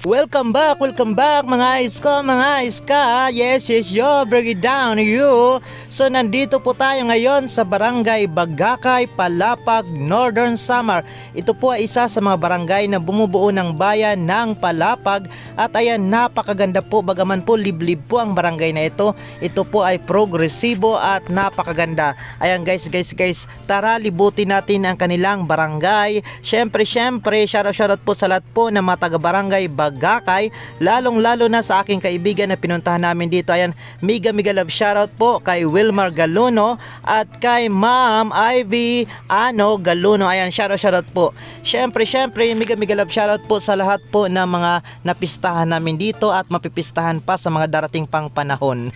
Welcome back mga iska. Yes, yo, break it down you. So nandito po tayo ngayon sa Barangay Bagakay, Palapag, Northern Samar. Ito po ay isa sa mga barangay na bumubuo ng bayan ng Palapag. At ayan, napakaganda po, bagaman po liblib po ang barangay na ito. Ito po ay progresibo at napakaganda. Ayan guys, tara libutin natin ang kanilang barangay. Syempre, shoutout po sa lahat po na mga taga-barangay Bagakay, lalong-lalo na sa aking kaibigan na pinuntahan namin dito. Ayan, mega love shoutout po kay Wilmar Galuno at kay Ma'am Ivy Galuno. Ayan, shoutout po. Syempre, mega love shoutout po sa lahat po na mga napistahan namin dito at mapipistahan pa sa mga darating pang panahon.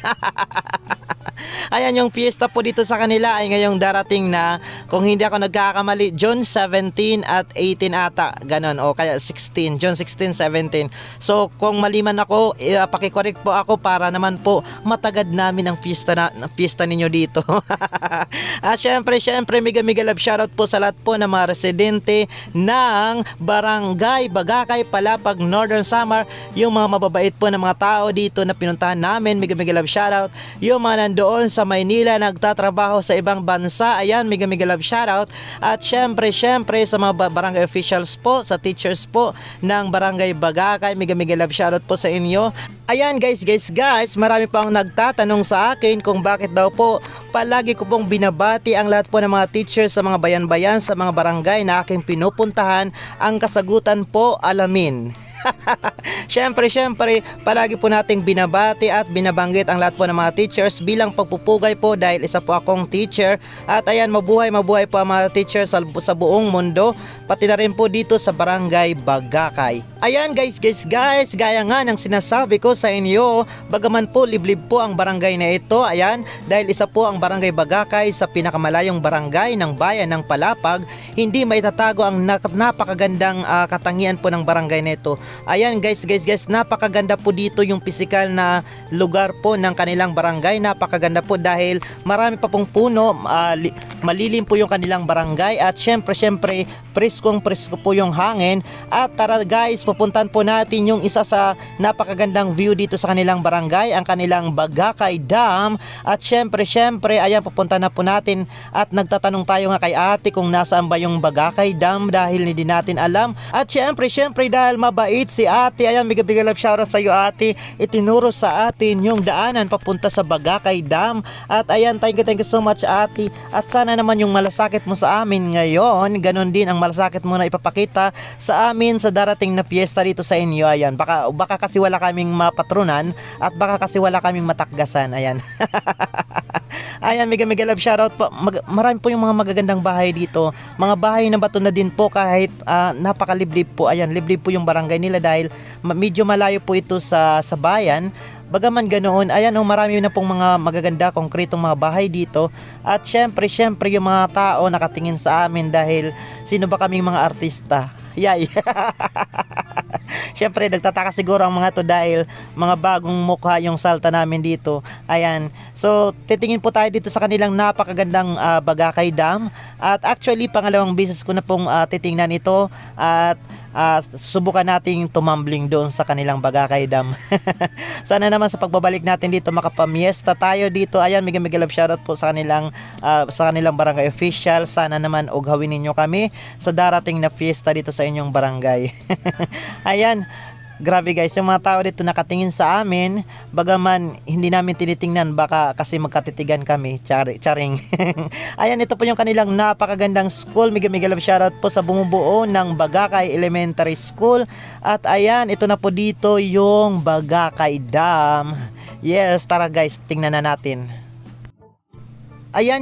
Ayan, yung fiesta po dito sa kanila ay ngayong darating na, kung hindi ako nagkakamali, June 17 at 18 ata, ganon, o kaya 16, June 16, 17. So kung maliman ako, pakicorrect po ako para naman po matagad namin ang fiesta ninyo dito. At syempre, mega love shoutout po sa lahat po ng mga residente ng Barangay Bagakay, Palapag, Northern Samar, yung mga mababait po ng mga tao dito na pinuntahan namin. Mega love shoutout. Yung mga nandoon sa Maynila nagtatrabaho sa ibang bansa, ayan, mega love shoutout. At syempre sa mga barangay officials po, sa teachers po ng Barangay Bagakay, mega love shoutout po sa inyo. Ayan guys, marami pang nagtatanong sa akin kung bakit daw po palagi ko pong binabati ang lahat po ng mga teachers sa mga bayan-bayan sa mga barangay na aking pinupuntahan. Ang kasagutan po, alamin. Syempre, palagi po nating binabati at binabanggit ang lahat po ng mga teachers bilang pagpupugay po dahil isa po akong teacher. At ayan, mabuhay po ang mga teachers sa buong mundo, pati na rin po dito sa Barangay Bagakay. Ayan guys, gaya nga ng sinasabi ko sa inyo, bagaman po liblib po ang barangay na ito, ayan, dahil isa po ang Barangay Bagakay sa pinakamalayong barangay ng bayan ng Palapag, hindi maitatago ang napakagandang katangian po ng barangay na ito. Ayan guys, napakaganda po dito yung physical na lugar po ng kanilang barangay. Napakaganda po dahil marami pa pong puno, malilim po yung kanilang barangay. At syempre presko po yung hangin. At tara guys, pupuntan po natin yung isa sa napakagandang view dito sa kanilang barangay, ang kanilang Bagakay Dam. At syempre ayan, pupunta na po natin at nagtatanong tayo nga kay ate kung nasaan ba yung Bagakay Dam dahil hindi natin alam. At syempre dahil mabait si ate, ayan, mega love shoutout sa iyo ate, itinuro sa atin yung daanan papunta sa Bagakay Dam. At ayan, thank you so much ate. At sana naman yung malasakit mo sa amin ngayon, ganon din ang malasakit mo na ipapakita sa amin sa darating na fiesta dito sa inyo. Ayan, baka kasi wala kaming mapatronan at baka kasi wala kaming matakgasan. Ayan. Ayan, mega love shoutout po. Marami po yung mga magagandang bahay dito, mga bahay na bato na din po, kahit napakaliblib po. Ayan, liblib po yung barangay nila dahil medyo malayo po ito sa bayan. Bagaman ganoon, ayan, marami na pong mga magaganda konkretong mga bahay dito. At syempre yung mga tao nakatingin sa amin dahil sino ba kaming mga artista? Yay. Syempre nagtataka siguro ang mga to dahil mga bagong mukha yung salta namin dito. Ayan, so titingin po tayo dito sa kanilang napakagandang Bagakay Dam. At actually pangalawang beses ko na pong titingnan ito at subukan nating tumambling doon sa kanilang Bagakay Dam. Sana naman sa pagbabalik natin dito makapamiesta tayo dito. Ayan, mega love shoutout po sa kanilang barangay official. Sana naman ughawin ninyo kami sa darating na fiesta dito sa inyong barangay. Ayan, grabe guys, yung mga tao dito nakatingin sa amin, bagaman hindi namin tinitingnan, baka kasi magkatitigan kami. Charing. Ayan, ito po yung kanilang napakagandang school. Mega love shoutout po sa bumubuo ng Bagakay Elementary School. At ayan, ito na po dito yung Bagakay Dam. Yes, tara guys, tingnan na natin. Ayan,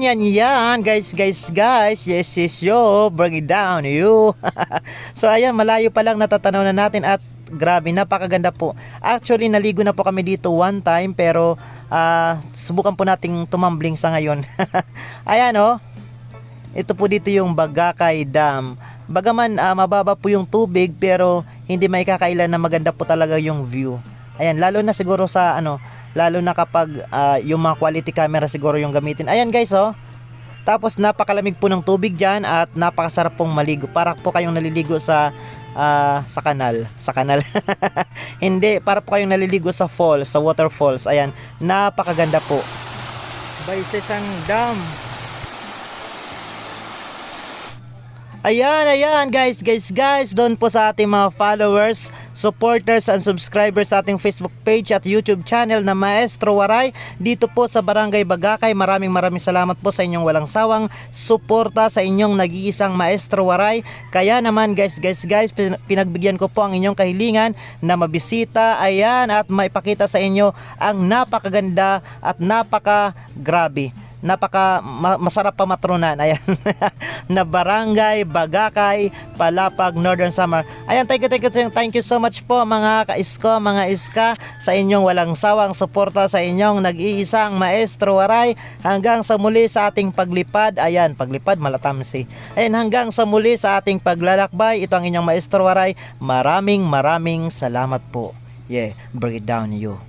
guys. Yes, yo, bring it down, you. So ayan, malayo pa lang natatanaw na natin at grabe, napakaganda po. Actually, naligo na po kami dito one time, pero subukan po nating tumambling sa ngayon. Ayan, ito po dito yung Bagakay Dam. Bagaman mababa po yung tubig, pero hindi maikakailan na maganda po talaga yung view. Ayan, lalo na siguro sa lalo na kapag yung mga quality camera siguro yung gamitin. Ayan guys, Tapos napakalamig po ng tubig dyan at napakasarap pong maligo. Para po kayong naliligo sa sa kanal. Hindi, para po kayong naliligo sa falls, sa waterfalls. Ayan, napakaganda po. Baisesang Dam. Ayan guys, doon po sa ating mga followers, supporters and subscribers sa ating Facebook page at YouTube channel na Maestro Waray dito po sa Barangay Bagakay. Maraming salamat po sa inyong walang sawang suporta sa inyong nag-iisang Maestro Waray. Kaya naman guys, pinagbigyan ko po ang inyong kahilingan na mabisita, ayan, at maipakita sa inyo ang napakaganda at napaka-grabe, masarap pa matrunan, ayan, na Barangay Bagakay, Palapag, Northern Samar. Ayan, thank you so much po mga ka-isko, mga iska, sa inyong walang sawang suporta sa inyong nag-iisang Maestro Waray. Hanggang sa muli sa ating paglipad, ayan, paglipad malatamsi. Ayan, hanggang sa muli sa ating paglalakbay, ito ang inyong Maestro Waray. Maraming salamat po. Yeah, bring it down you.